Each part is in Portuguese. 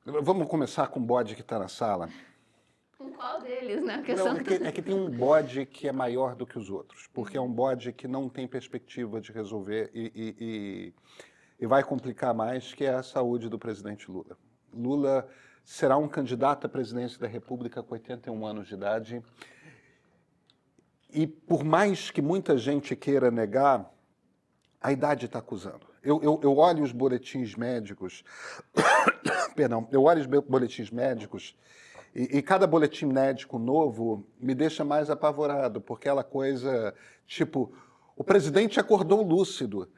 Vamos começar com o bode que está na sala. Com qual deles, né? Não, é que tem um bode que é maior do que os outros, porque é um bode que não tem perspectiva de resolver e vai complicar mais, que é a saúde do presidente Lula. Lula será um candidato à presidência da República com 81 anos de idade e, por mais que muita gente queira negar, a idade está acusando. Eu olho os boletins médicos, perdão, eu olho os boletins médicos e cada boletim médico novo me deixa mais apavorado, porque aquela coisa, tipo, o presidente acordou lúcido,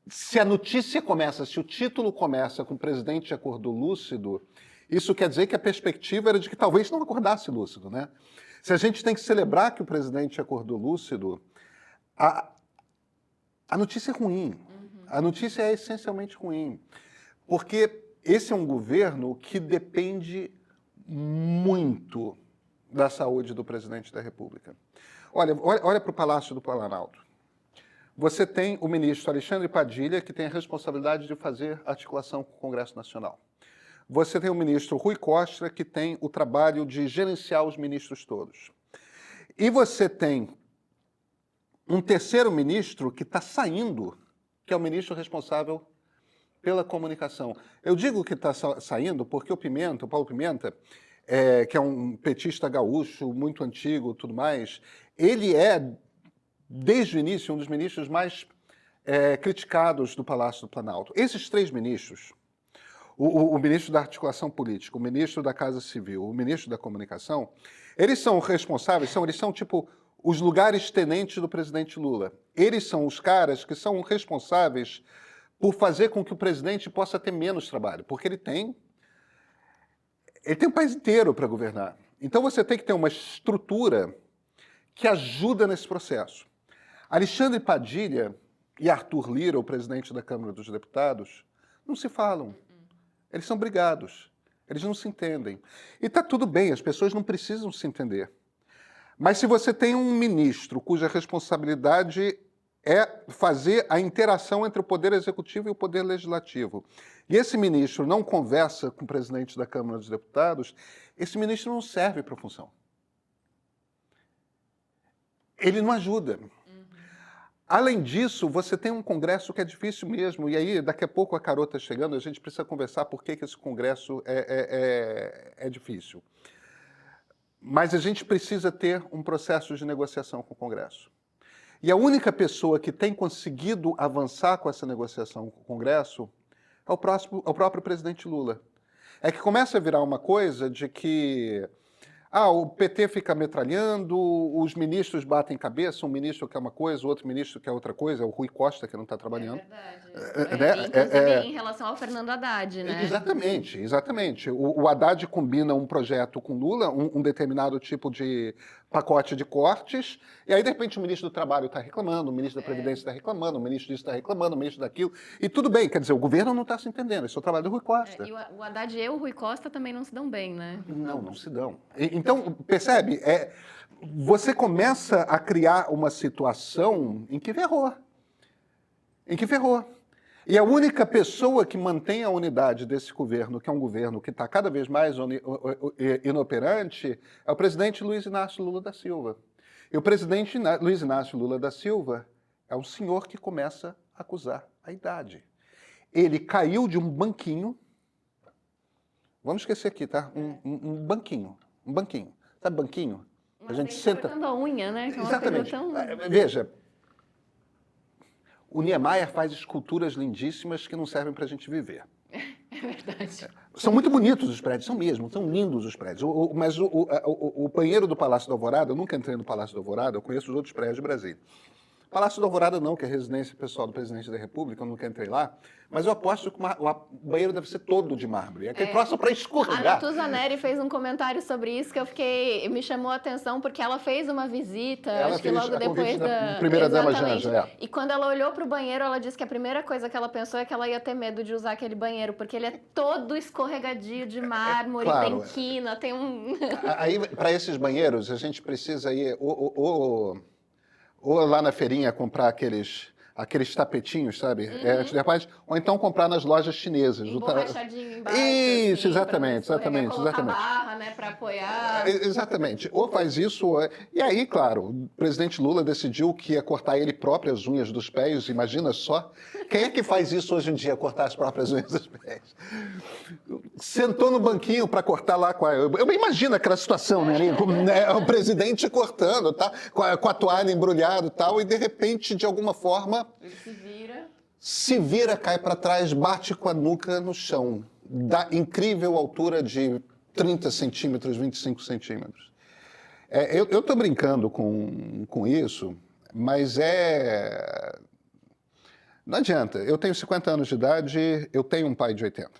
se a notícia começa, se o título começa com o presidente acordou lúcido, isso quer dizer que a perspectiva era de que talvez não acordasse lúcido, né? Se a gente tem que celebrar que o presidente acordou lúcido, a notícia é ruim. A notícia é essencialmente ruim, porque esse é um governo que depende muito da saúde do presidente da República. Olha para o Palácio do Planalto. Você tem o ministro Alexandre Padilha, que tem a responsabilidade de fazer articulação com o Congresso Nacional. Você tem o ministro Rui Costa, que tem o trabalho de gerenciar os ministros todos. E você tem um terceiro ministro que está saindo, que é o ministro responsável pela comunicação. Eu digo que está saindo porque o Paulo Pimenta, que é um petista gaúcho, muito antigo, tudo mais, ele é, desde o início, um dos ministros mais criticados do Palácio do Planalto. Esses três ministros, o ministro da Articulação Política, o ministro da Casa Civil, o ministro da Comunicação, eles são responsáveis, eles são tipo os lugares tenentes do presidente Lula. Eles são os caras que são responsáveis por fazer com que o presidente possa ter menos trabalho, porque ele tem o país inteiro para governar. Então você tem que ter uma estrutura que ajuda nesse processo. Alexandre Padilha e Arthur Lira, o presidente da Câmara dos Deputados, não se falam. Eles são brigados. Eles não se entendem. E está tudo bem, as pessoas não precisam se entender. Mas se você tem um ministro cuja responsabilidade é fazer a interação entre o Poder Executivo e o Poder Legislativo, e esse ministro não conversa com o presidente da Câmara dos Deputados, esse ministro não serve para a função. Ele não ajuda. Além disso, você tem um Congresso que é difícil mesmo, e aí daqui a pouco a Carol está chegando, a gente precisa conversar por que esse Congresso é difícil. Mas a gente precisa ter um processo de negociação com o Congresso. E a única pessoa que tem conseguido avançar com essa negociação com o Congresso é o próprio presidente Lula. É que começa a virar uma coisa de que o PT fica metralhando, os ministros batem cabeça, um ministro quer uma coisa, o outro ministro quer outra coisa, é o Rui Costa que não está trabalhando. É verdade. Inclusive em relação ao Fernando Haddad, né? Exatamente. O Haddad combina um projeto com Lula, um determinado tipo de pacote de cortes, e aí, de repente, o ministro do Trabalho está reclamando, o ministro da Previdência está reclamando, o ministro disso está reclamando, o ministro daquilo, e tudo bem, quer dizer, o governo não está se entendendo, esse é o trabalho do Rui Costa. E o Haddad e o Rui Costa também não se dão bem, né? Não se dão. Então, percebe? Você começa a criar uma situação em que ferrou. E a única pessoa que mantém a unidade desse governo, que é um governo que está cada vez mais inoperante, é o presidente Luiz Inácio Lula da Silva. E o presidente Luiz Inácio Lula da Silva é um senhor que começa a acusar a idade. Ele caiu de um banquinho, vamos esquecer aqui, tá? Um banquinho. Sabe banquinho? A gente senta... cortando a unha, né? Exatamente. Veja, o Niemeyer faz esculturas lindíssimas que não servem para a gente viver. É verdade. São muito bonitos os prédios, são mesmo, são lindos os prédios. Mas o banheiro do Palácio do Alvorada, eu nunca entrei no Palácio do Alvorada, eu conheço os outros prédios de Brasília. Palácio do Alvorada não, que é a residência pessoal do presidente da República, eu nunca entrei lá, mas eu aposto que o banheiro deve ser todo de mármore. Aquele troço para escorregar. A Natuza Neri fez um comentário sobre isso que me chamou a atenção, porque ela fez uma visita, acho que logo depois da... Primeira-dama Janja, E quando ela olhou para o banheiro, ela disse que a primeira coisa que ela pensou é que ela ia ter medo de usar aquele banheiro, porque ele é todo escorregadio de mármore, claro, tem quina, tem um... Aí, para esses banheiros, a gente precisa ir ou lá na feirinha comprar aqueles tapetinhos, sabe? Antiderrapante, ou então comprar nas lojas chinesas. Emborrachadinho embaixo. Isso, assim, exatamente, pra não escorregar, exatamente, colocar exatamente. barra, né, pra apoiar. Exatamente. Ou faz isso, e aí, claro, o presidente Lula decidiu que ia cortar ele próprio as unhas dos pés, imagina só. Quem é que faz isso hoje em dia, cortar as próprias unhas dos pés? Sentou no banquinho para cortar lá com a... Eu imagino aquela situação, né? O presidente cortando, tá? Com a toalha embrulhada e tal, e de repente, de alguma forma... Ele se vira, cai para trás, bate com a nuca no chão, da incrível altura de 30 centímetros, 25 centímetros. Eu estou brincando com isso, mas não adianta. Eu tenho 50 anos de idade, eu tenho um pai de 80.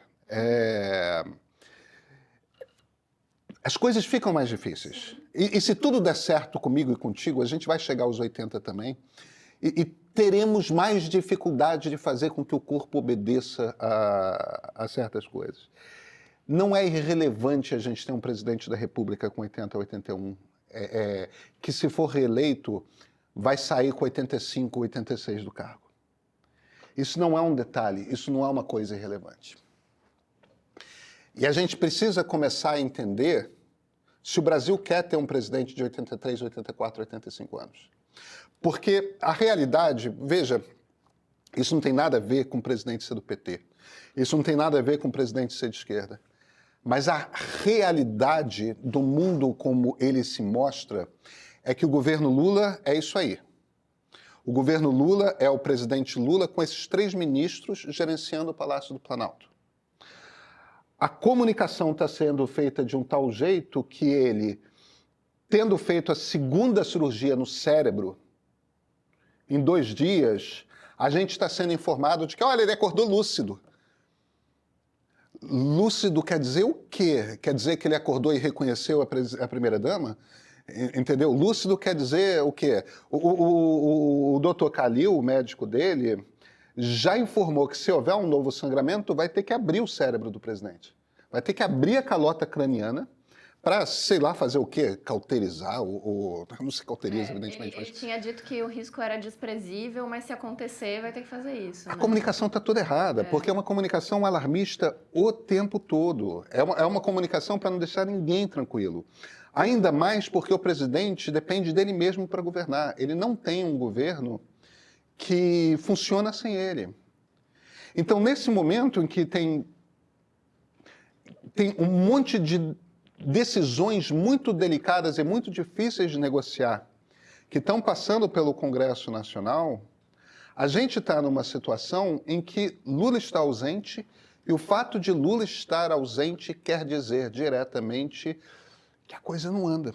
As coisas ficam mais difíceis. E se tudo der certo comigo e contigo, a gente vai chegar aos 80 também, e teremos mais dificuldade de fazer com que o corpo obedeça a certas coisas. Não é irrelevante a gente ter um presidente da República com 80 a 81, que se for reeleito, vai sair com 85, 86 do cargo. Isso não é um detalhe, isso não é uma coisa irrelevante. E a gente precisa começar a entender se o Brasil quer ter um presidente de 83, 84, 85 anos. Porque a realidade, veja, isso não tem nada a ver com o presidente ser do PT. Isso não tem nada a ver com o presidente ser de esquerda. Mas a realidade do mundo como ele se mostra é que o governo Lula é isso aí. O governo Lula é o presidente Lula com esses 3 ministros gerenciando o Palácio do Planalto. A comunicação está sendo feita de um tal jeito que ele, tendo feito a 2ª cirurgia no cérebro, em 2 dias, a gente está sendo informado de que, olha, ele acordou lúcido. Lúcido quer dizer o quê? Quer dizer que ele acordou e reconheceu a primeira-dama? Entendeu? Lúcido quer dizer o quê? O Dr. Calil, o médico dele, já informou que se houver um novo sangramento, vai ter que abrir o cérebro do presidente. Vai ter que abrir a calota craniana para, sei lá, fazer o quê? Cauterizar? Não se cauteriza, evidentemente. Ele tinha dito que o risco era desprezível, mas se acontecer, vai ter que fazer isso. A comunicação está toda errada, porque é uma comunicação alarmista o tempo todo. É uma comunicação para não deixar ninguém tranquilo. Ainda mais porque o presidente depende dele mesmo para governar. Ele não tem um governo que funciona sem ele. Então, nesse momento em que tem um monte de decisões muito delicadas e muito difíceis de negociar, que estão passando pelo Congresso Nacional, a gente está numa situação em que Lula está ausente, e o fato de Lula estar ausente quer dizer diretamente que a coisa não anda.